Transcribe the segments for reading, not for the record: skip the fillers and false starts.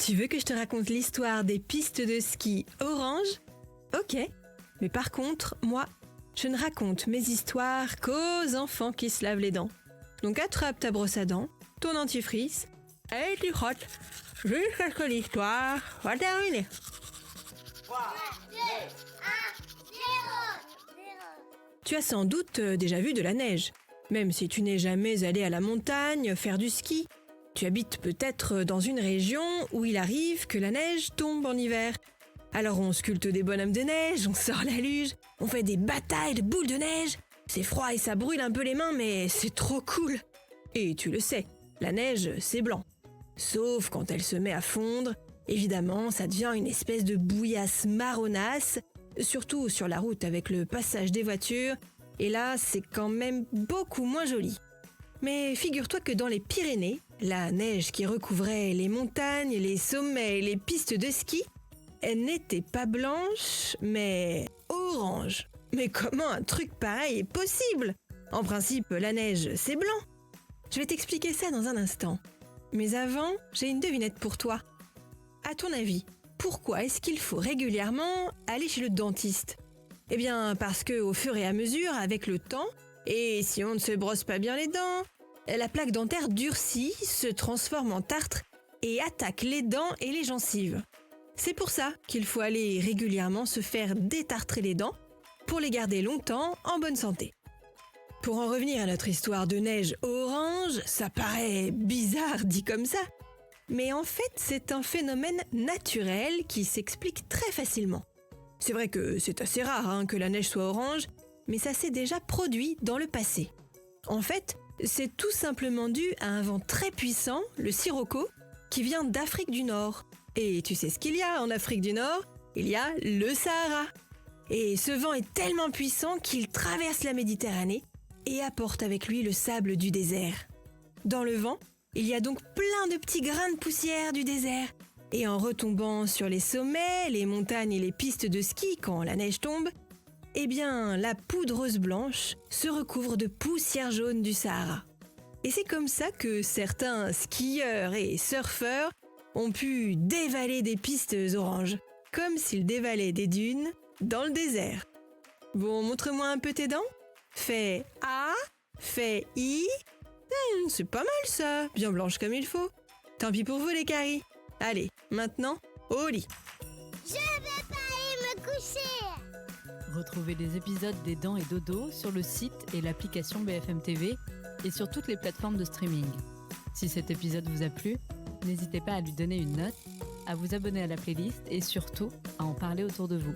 Tu veux que je te raconte l'histoire des pistes de ski orange ? Ok, mais par contre, moi, je ne raconte mes histoires qu'aux enfants qui se lavent les dents. Donc attrape ta brosse à dents, ton dentifrice, et tu frottes jusqu'à ce que l'histoire soit terminée. 3, 2, 1, 0. Tu as sans doute déjà vu de la neige, même si tu n'es jamais allé à la montagne faire du ski. Tu habites peut-être dans une région où il arrive que la neige tombe en hiver. Alors on sculpte des bonhommes de neige, on sort la luge, on fait des batailles de boules de neige. C'est froid et ça brûle un peu les mains, mais c'est trop cool. Et tu le sais, la neige, c'est blanc. Sauf quand elle se met à fondre, évidemment, ça devient une espèce de bouillasse marronasse, surtout sur la route avec le passage des voitures. Et là, c'est quand même beaucoup moins joli. Mais figure-toi que dans les Pyrénées, la neige qui recouvrait les montagnes, les sommets et les pistes de ski, elle n'était pas blanche, mais orange. Mais comment un truc pareil est possible ? En principe, la neige, c'est blanc. Je vais t'expliquer ça dans un instant. Mais avant, j'ai une devinette pour toi. À ton avis, pourquoi est-ce qu'il faut régulièrement aller chez le dentiste ? Eh bien, parce que au fur et à mesure, avec le temps, et si on ne se brosse pas bien les dents, la plaque dentaire durcit, se transforme en tartre et attaque les dents et les gencives. C'est pour ça qu'il faut aller régulièrement se faire détartrer les dents pour les garder longtemps en bonne santé. Pour en revenir à notre histoire de neige orange, ça paraît bizarre dit comme ça. Mais en fait, c'est un phénomène naturel qui s'explique très facilement. C'est vrai que c'est assez rare que la neige soit orange, mais ça s'est déjà produit dans le passé. En fait, c'est tout simplement dû à un vent très puissant, le sirocco, qui vient d'Afrique du Nord. Et tu sais ce qu'il y a en Afrique du Nord ? Il y a le Sahara. Et ce vent est tellement puissant qu'il traverse la Méditerranée et apporte avec lui le sable du désert. Dans le vent, il y a donc plein de petits grains de poussière du désert. Et en retombant sur les sommets, les montagnes et les pistes de ski quand la neige tombe, eh bien, la poudreuse blanche se recouvre de poussière jaune du Sahara. Et c'est comme ça que certains skieurs et surfeurs ont pu dévaler des pistes oranges, comme s'ils dévalaient des dunes dans le désert. Bon, montre-moi un peu tes dents. Fais A, fais I. C'est pas mal ça, bien blanche comme il faut. Tant pis pour vous les caries. Allez, maintenant, au lit. Je vais pas aller me coucher. Retrouvez les épisodes des Dents et Dodo sur le site et l'application BFM TV et sur toutes les plateformes de streaming. Si cet épisode vous a plu, n'hésitez pas à lui donner une note, à vous abonner à la playlist et surtout à en parler autour de vous.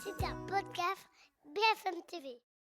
C'est un podcast BFM TV.